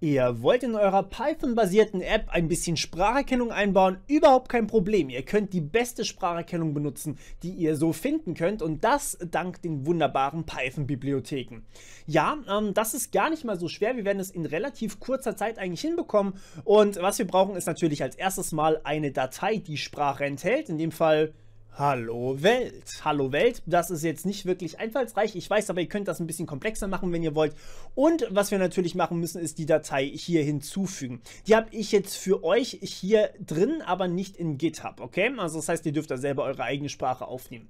Ihr wollt in eurer Python-basierten App ein bisschen Spracherkennung einbauen? Überhaupt kein Problem. Ihr könnt die beste Spracherkennung benutzen, die ihr so finden könnt, und das dank den wunderbaren Python-Bibliotheken. Ja, das ist gar nicht mal so schwer. Wir werden es in relativ kurzer Zeit eigentlich hinbekommen, und was wir brauchen ist natürlich als erstes mal eine Datei, die Sprache enthält. In dem Fall Hallo Welt. Hallo Welt, das ist jetzt nicht wirklich einfallsreich, ich weiß, aber ihr könnt das ein bisschen komplexer machen, wenn ihr wollt. Und was wir natürlich machen müssen, ist die Datei hier hinzufügen. Die habe ich jetzt für euch hier drin, aber nicht in GitHub, okay? Also das heißt, ihr dürft da selber eure eigene Sprache aufnehmen.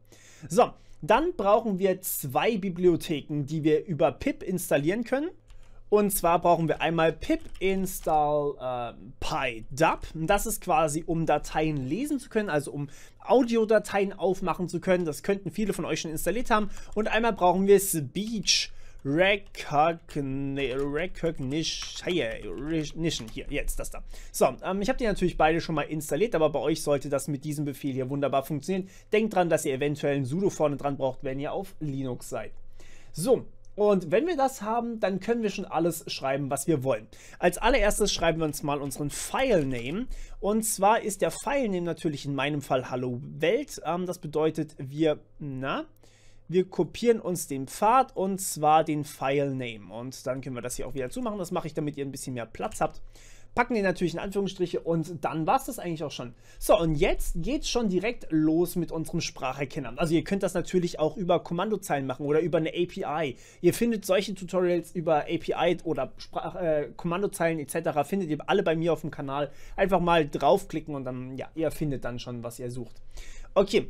So, dann brauchen wir zwei Bibliotheken, die wir über pip installieren können. Und zwar brauchen wir einmal pip install PyDub. Das ist quasi, um Dateien lesen zu können, also um Audiodateien aufmachen zu können. Das könnten viele von euch schon installiert haben. Und einmal brauchen wir Speech Recognition. Hier, jetzt das da. So, ich habe die natürlich beide schon mal installiert, aber bei euch sollte das mit diesem Befehl hier wunderbar funktionieren. Denkt dran, dass ihr eventuell ein sudo vorne dran braucht, wenn ihr auf Linux seid. So. Und wenn wir das haben, dann können wir schon alles schreiben, was wir wollen. Als allererstes schreiben wir uns mal unseren File-Name. Und zwar ist der File-Name natürlich in meinem Fall Hallo Welt. Das bedeutet, wir kopieren uns den Pfad, und zwar den File-Name. Und dann können wir das hier auch wieder zumachen. Das mache ich, damit ihr ein bisschen mehr Platz habt. Packen den natürlich in Anführungsstriche, und dann war es das eigentlich auch schon. So, und jetzt geht es schon direkt los mit unserem Spracherkenner. Also ihr könnt das natürlich auch über Kommandozeilen machen oder über eine API. Ihr findet solche Tutorials über API oder Kommandozeilen etc. findet ihr alle bei mir auf dem Kanal. Einfach mal draufklicken und dann, ja, ihr findet dann schon, was ihr sucht. Okay.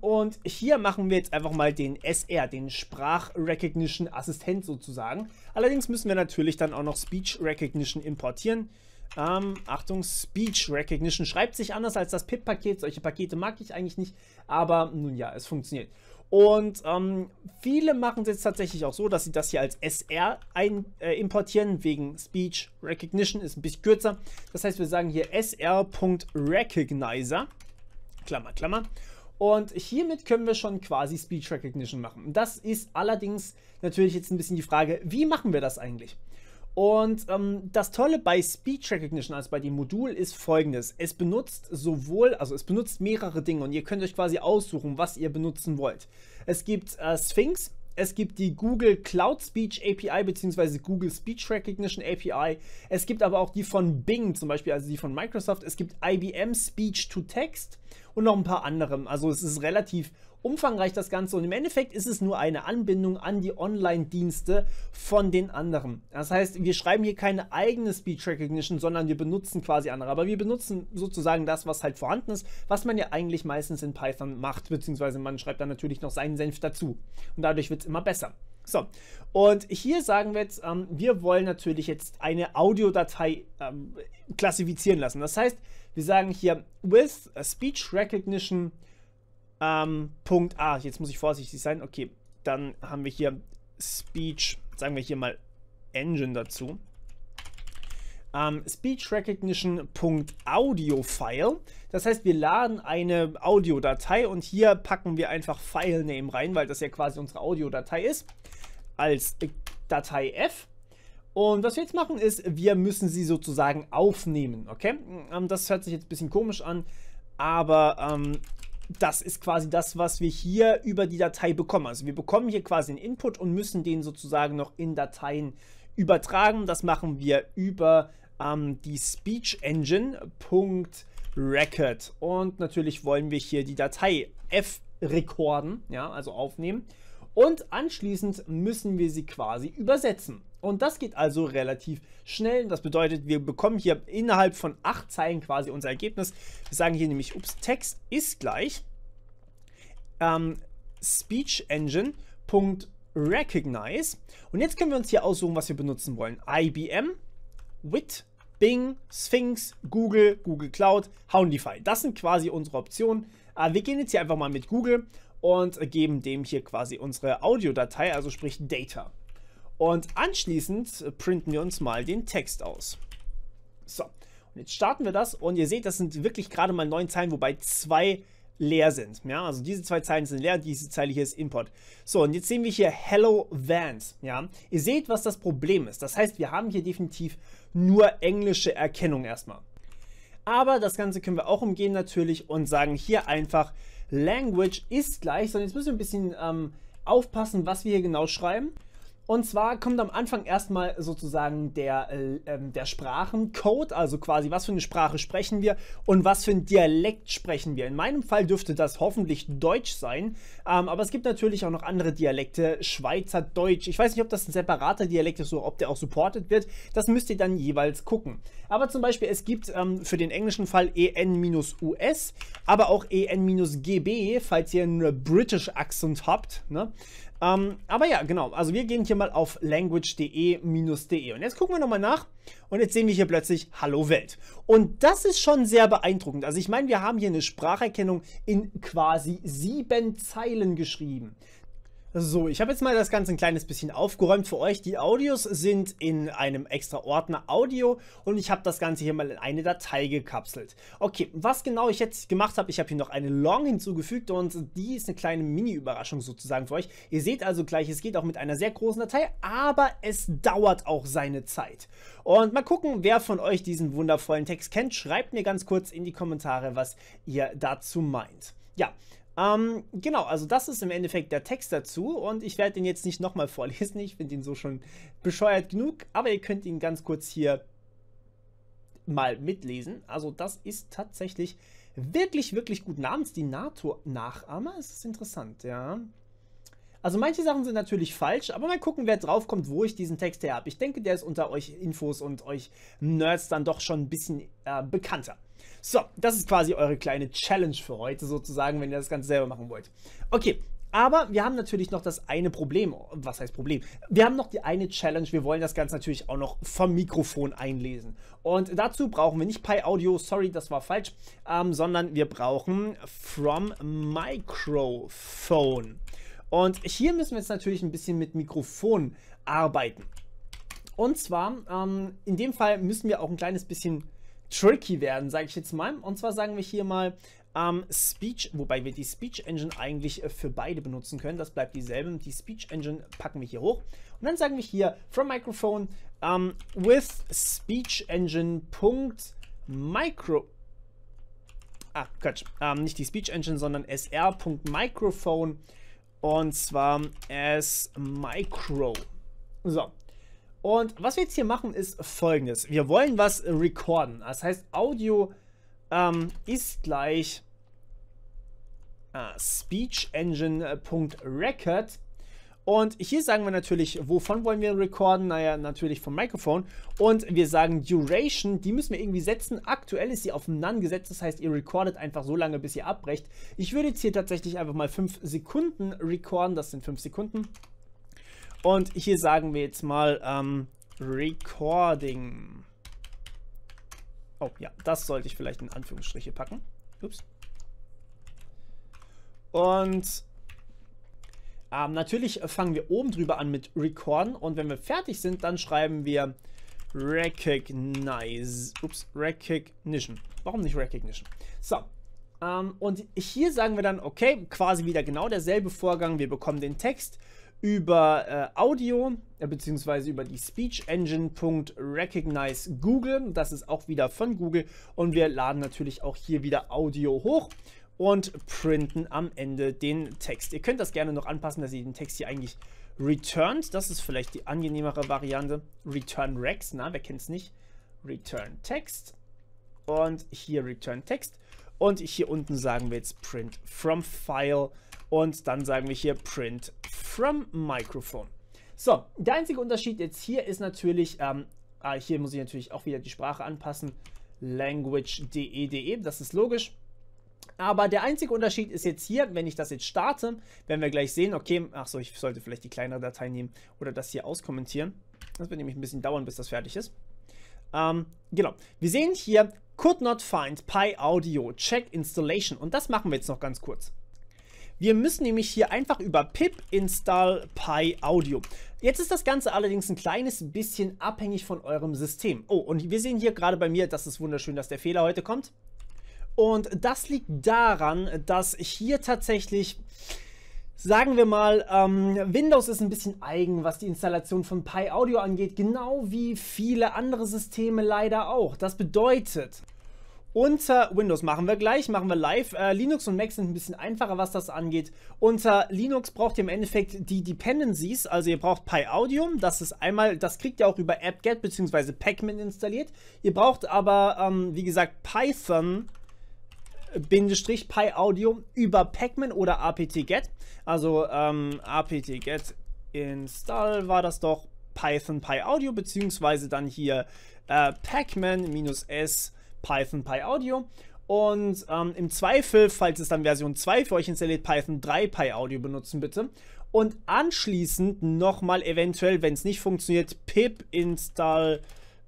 Und hier machen wir jetzt einfach mal den SR, den Sprachrecognition Assistent sozusagen. Allerdings müssen wir natürlich dann auch noch Speech Recognition importieren. Achtung, Speech Recognition schreibt sich anders als das pip-Paket. Solche Pakete mag ich eigentlich nicht, aber nun ja, es funktioniert. Und viele machen es jetzt tatsächlich auch so, dass sie das hier als SR importieren, wegen Speech Recognition, ist ein bisschen kürzer. Das heißt, wir sagen hier sr.recognizer, Klammer, Klammer. Und hiermit können wir schon quasi Speech Recognition machen. Das ist allerdings natürlich jetzt ein bisschen die Frage, wie machen wir das eigentlich? Und das Tolle bei Speech Recognition, also bei dem Modul, ist folgendes. Es benutzt es benutzt mehrere Dinge, und ihr könnt euch quasi aussuchen, was ihr benutzen wollt. Es gibt Sphinx, es gibt die Google Cloud Speech API bzw. Google Speech Recognition API. Es gibt aber auch die von Bing zum Beispiel, also die von Microsoft. Es gibt IBM Speech to Text und noch ein paar andere. Also es ist relativ umfangreich das Ganze, und im Endeffekt ist es nur eine Anbindung an die Online-Dienste von den anderen. Das heißt, wir schreiben hier keine eigene Speech Recognition, sondern wir benutzen quasi andere. Aber wir benutzen sozusagen das, was halt vorhanden ist, was man ja eigentlich meistens in Python macht, beziehungsweise man schreibt dann natürlich noch seinen Senf dazu. Und dadurch wird es immer besser. So, und hier sagen wir jetzt, wir wollen natürlich jetzt eine Audiodatei klassifizieren lassen. Das heißt, wir sagen hier with a Speech Recognition Punkt A. Jetzt muss ich vorsichtig sein. Okay, dann haben wir hier Speech, sagen wir hier mal Engine dazu. Speech Recognition Audio File. Das heißt, wir laden eine Audiodatei, und hier packen wir einfach File Name rein, weil das ja quasi unsere Audiodatei ist, als Datei F. Und was wir jetzt machen ist, wir müssen sie sozusagen aufnehmen, okay? Das hört sich jetzt ein bisschen komisch an, aber das ist quasi das, was wir hier über die Datei bekommen. Also wir bekommen hier quasi einen Input und müssen den sozusagen noch in Dateien übertragen. Das machen wir über die Speech Engine .record. Und natürlich wollen wir hier die Datei F rekorden, ja, also aufnehmen. Und anschließend müssen wir sie quasi übersetzen. Und das geht also relativ schnell. Das bedeutet, wir bekommen hier innerhalb von 8 Zeilen quasi unser Ergebnis. Wir sagen hier nämlich, Text ist gleich Speech Engine .recognize. Und jetzt können wir uns hier aussuchen, was wir benutzen wollen. IBM, WIT, Bing, Sphinx, Google, Google Cloud, Houndify. Das sind quasi unsere Optionen. Wir gehen jetzt hier einfach mal mit Google und geben dem hier quasi unsere Audiodatei, also sprich Data. Und anschließend printen wir uns mal den Text aus. So, und jetzt starten wir das, und ihr seht, das sind wirklich gerade mal 9 Zeilen, wobei 2 leer sind. Ja, also diese zwei Zeilen sind leer, diese Zeile hier ist Import. So, und jetzt sehen wir hier Hello Vans. Ja, ihr seht, was das Problem ist. Das heißt, wir haben hier definitiv nur englische Erkennung erstmal. Aber das Ganze können wir auch umgehen natürlich und sagen hier einfach Language ist gleich. So, jetzt müssen wir ein bisschen aufpassen, was wir hier genau schreiben. Und zwar kommt am Anfang erstmal sozusagen der Sprachencode, also quasi was für eine Sprache sprechen wir und was für ein Dialekt sprechen wir. In meinem Fall dürfte das hoffentlich Deutsch sein, aber es gibt natürlich auch noch andere Dialekte, Schweizerdeutsch. Ich weiß nicht, ob das ein separater Dialekt ist oder ob der auch supported wird. Das müsst ihr dann jeweils gucken. Aber zum Beispiel, es gibt für den englischen Fall EN-US, aber auch EN-GB, falls ihr einen British Accent habt, ne? Aber ja, genau, also wir gehen hier mal auf language.de-de und jetzt gucken wir nochmal nach und jetzt sehen wir hier plötzlich Hallo Welt. Und das ist schon sehr beeindruckend. Also ich meine, wir haben hier eine Spracherkennung in quasi 7 Zeilen geschrieben. So, ich habe jetzt mal das Ganze ein kleines bisschen aufgeräumt für euch. Die Audios sind in einem extra Ordner Audio und ich habe das Ganze hier mal in eine Datei gekapselt. Okay, was genau ich jetzt gemacht habe, ich habe hier noch eine Long hinzugefügt und die ist eine kleine Mini-Überraschung sozusagen für euch. Ihr seht also gleich, es geht auch mit einer sehr großen Datei, aber es dauert auch seine Zeit. Und mal gucken, wer von euch diesen wundervollen Text kennt. Schreibt mir ganz kurz in die Kommentare, was ihr dazu meint. Ja, genau, also das ist im Endeffekt der Text dazu und ich werde den jetzt nicht nochmal vorlesen, ich finde ihn so schon bescheuert genug, aber ihr könnt ihn ganz kurz hier mal mitlesen. Also das ist tatsächlich wirklich, wirklich gut. Namens die NATO-Nachahmer, es ist interessant, ja. Also manche Sachen sind natürlich falsch, aber mal gucken, wer drauf kommt, wo ich diesen Text her habe. Ich denke, der ist unter euch Infos und euch Nerds dann doch schon ein bisschen bekannter. So, das ist quasi eure kleine Challenge für heute sozusagen, wenn ihr das Ganze selber machen wollt. Okay, aber wir haben natürlich noch das eine Problem. Was heißt Problem? Wir haben noch die eine Challenge. Wir wollen das Ganze natürlich auch noch vom Mikrofon einlesen. Und dazu brauchen wir nicht PyAudio, sorry, das war falsch, sondern wir brauchen from Microphone. Und hier müssen wir jetzt natürlich ein bisschen mit Mikrofon arbeiten. Und zwar, in dem Fall müssen wir auch ein kleines bisschen tricky werden, sage ich jetzt mal. Und zwar sagen wir hier mal Speech, wobei wir die Speech Engine eigentlich für beide benutzen können. Das bleibt dieselbe. Die Speech Engine packen wir hier hoch. Und dann sagen wir hier from Microphone with Speech Engine.micro. Ah, Quatsch. Nicht die Speech Engine, sondern sr.microphone. Und zwar as micro. So. Und was wir jetzt hier machen, ist Folgendes. Wir wollen was recorden. Das heißt, Audio ist gleich speechengine.record. Und hier sagen wir natürlich, wovon wollen wir recorden? Naja, natürlich vom Mikrofon. Und wir sagen Duration, die müssen wir irgendwie setzen. Aktuell ist sie auf None gesetzt, das heißt, ihr recordet einfach so lange, bis ihr abbrecht. Ich würde jetzt hier tatsächlich einfach mal 5 Sekunden recorden, das sind 5 Sekunden. Und hier sagen wir jetzt mal Recording. Oh ja, das sollte ich vielleicht in Anführungsstriche packen. Ups. Und natürlich fangen wir oben drüber an mit Recorden. Und wenn wir fertig sind, dann schreiben wir Recognize. Ups, Recognition. Warum nicht Recognition? So. Und hier sagen wir dann, okay, quasi wieder genau derselbe Vorgang. Wir bekommen den Text über Audio, beziehungsweise über die Speech Engine.recognize Google. Das ist auch wieder von Google. Und wir laden natürlich auch hier wieder Audio hoch und printen am Ende den Text. Ihr könnt das gerne noch anpassen, dass ihr den Text hier eigentlich returnt. Das ist vielleicht die angenehmere Variante. Return Rex, na, wer kennt es nicht? Return Text. Und hier Return Text. Und hier unten sagen wir jetzt Print from File. Und dann sagen wir hier Print from Microphone. So, der einzige Unterschied jetzt hier ist natürlich, hier muss ich natürlich auch wieder die Sprache anpassen. Language.de, das ist logisch. Aber der einzige Unterschied ist jetzt hier, wenn ich das jetzt starte, werden wir gleich sehen, okay, achso, ich sollte vielleicht die kleinere Datei nehmen oder das hier auskommentieren. Das wird nämlich ein bisschen dauern, bis das fertig ist. Genau, wir sehen hier, could not find PyAudio, check installation. Und das machen wir jetzt noch ganz kurz. Wir müssen nämlich hier einfach über pip install PyAudio. Jetzt ist das Ganze allerdings ein kleines bisschen abhängig von eurem System. Oh, und wir sehen hier gerade bei mir, das ist wunderschön, dass der Fehler heute kommt. Und das liegt daran, dass hier tatsächlich, sagen wir mal, Windows ist ein bisschen eigen, was die Installation von Pi Audio angeht, genau wie viele andere Systeme leider auch. Das bedeutet, unter Windows machen wir live. Linux und Mac sind ein bisschen einfacher, was das angeht. Unter Linux braucht ihr im Endeffekt die Dependencies, also ihr braucht Pi Audio, das ist einmal, das kriegt ihr auch über apt-get bzw. pacman installiert. Ihr braucht aber, wie gesagt, Python Pi Audio über pacman oder apt-get. Also apt-get install war das doch, Python Pi Audio, beziehungsweise dann hier pacman-s Python Pi Audio. Und im Zweifel, falls es dann Version 2 für euch installiert, Python 3 Pi Audio benutzen bitte. Und anschließend nochmal eventuell, wenn es nicht funktioniert, pip install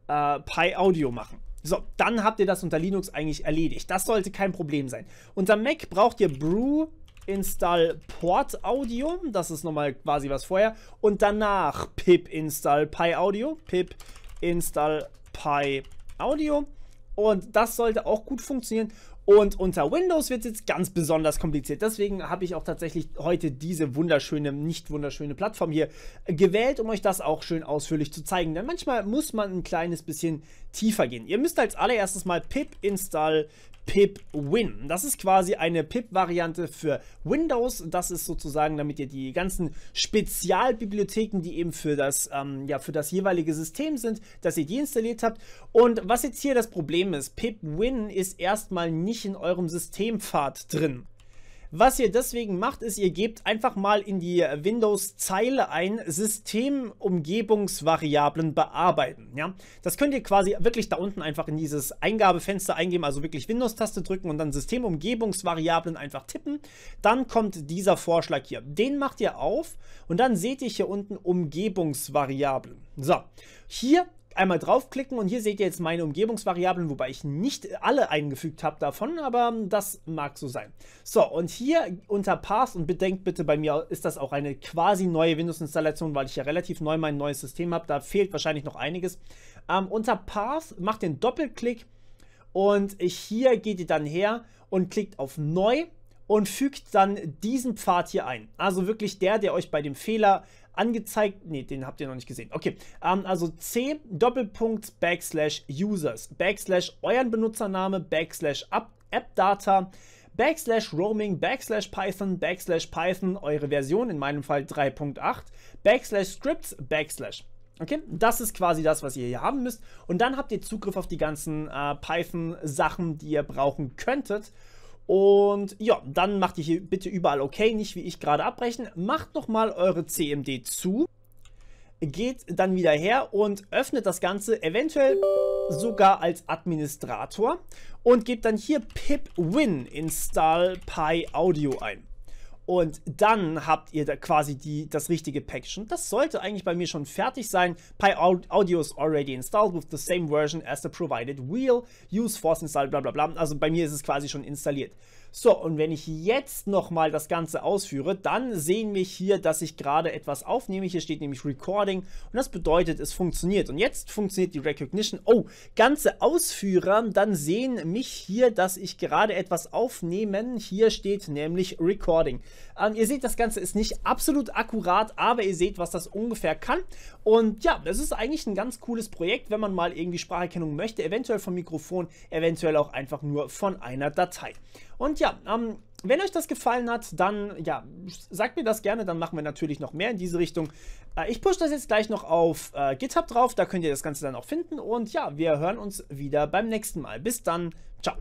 Pi Audio machen. So, dann habt ihr das unter Linux eigentlich erledigt. Das sollte kein Problem sein. Unter Mac braucht ihr brew install port audio. Das ist nochmal quasi was vorher. Und danach pip install Pi Audio. Pip install Pi Audio. Und das sollte auch gut funktionieren. Und unter Windows wird es jetzt ganz besonders kompliziert. Deswegen habe ich auch tatsächlich heute diese wunderschöne, nicht wunderschöne Plattform hier gewählt, um euch das auch schön ausführlich zu zeigen. Denn manchmal muss man ein kleines bisschen tiefer gehen. Ihr müsst als allererstes mal pip install pip-win. Das ist quasi eine pip-Variante für Windows. Das ist sozusagen, damit ihr die ganzen Spezialbibliotheken, die eben für das jeweilige System sind, dass ihr die installiert habt. Und was jetzt hier das Problem ist, pip-win ist erstmal nicht in eurem Systempfad drin. Was ihr deswegen macht, ist, ihr gebt einfach mal in die Windows-Zeile ein, Systemumgebungsvariablen bearbeiten. Ja? Das könnt ihr quasi wirklich da unten einfach in dieses Eingabefenster eingeben, also wirklich Windows-Taste drücken und dann Systemumgebungsvariablen einfach tippen. Dann kommt dieser Vorschlag hier. Den macht ihr auf und dann seht ihr hier unten Umgebungsvariablen. So, hier einmal draufklicken und hier seht ihr jetzt meine Umgebungsvariablen, wobei ich nicht alle eingefügt habe davon, aber das mag so sein. So, und hier unter Path, und bedenkt bitte, bei mir ist das auch eine quasi neue Windows-Installation, weil ich ja relativ neu mein neues System habe, da fehlt wahrscheinlich noch einiges. Unter Path macht den Doppelklick und hier geht ihr dann her und klickt auf Neu und fügt dann diesen Pfad hier ein. Also wirklich der euch bei dem Fehler angezeigt, ne, den habt ihr noch nicht gesehen. Okay, also C, Doppelpunkt, /users, / euren Benutzername, / appdata, / roaming, /python, /python, eure Version, in meinem Fall 3.8, / scripts, /. Okay, das ist quasi das, was ihr hier haben müsst. Und dann habt ihr Zugriff auf die ganzen Python-Sachen, die ihr brauchen könntet. Und ja, dann macht ihr hier bitte überall okay, nicht wie ich gerade abbrechen. Macht nochmal eure CMD zu, geht dann wieder her und öffnet das Ganze eventuell sogar als Administrator und gebt dann hier pip-win install Pi Audio ein. Und dann habt ihr da quasi das richtige Package. Und das sollte eigentlich bei mir schon fertig sein. Pi Audio is already installed with the same version as the provided wheel. Use force install, bla bla bla. Also bei mir ist es quasi schon installiert. So, und wenn ich jetzt nochmal das Ganze ausführe, dann sehen wir hier, dass ich gerade etwas aufnehme. Hier steht nämlich Recording und das bedeutet, es funktioniert. Und jetzt funktioniert die Recognition. Oh, ganze Ausführer, dann sehen mich hier, dass ich gerade etwas aufnehme. Hier steht nämlich Recording. Ihr seht, das Ganze ist nicht absolut akkurat, aber ihr seht, was das ungefähr kann. Und ja, das ist eigentlich ein ganz cooles Projekt, wenn man mal irgendwie Spracherkennung möchte, eventuell vom Mikrofon, eventuell auch einfach nur von einer Datei. Und ja, wenn euch das gefallen hat, dann ja, sagt mir das gerne, dann machen wir natürlich noch mehr in diese Richtung. Ich pushe das jetzt gleich noch auf GitHub drauf, da könnt ihr das Ganze dann auch finden. Und ja, wir hören uns wieder beim nächsten Mal. Bis dann, ciao.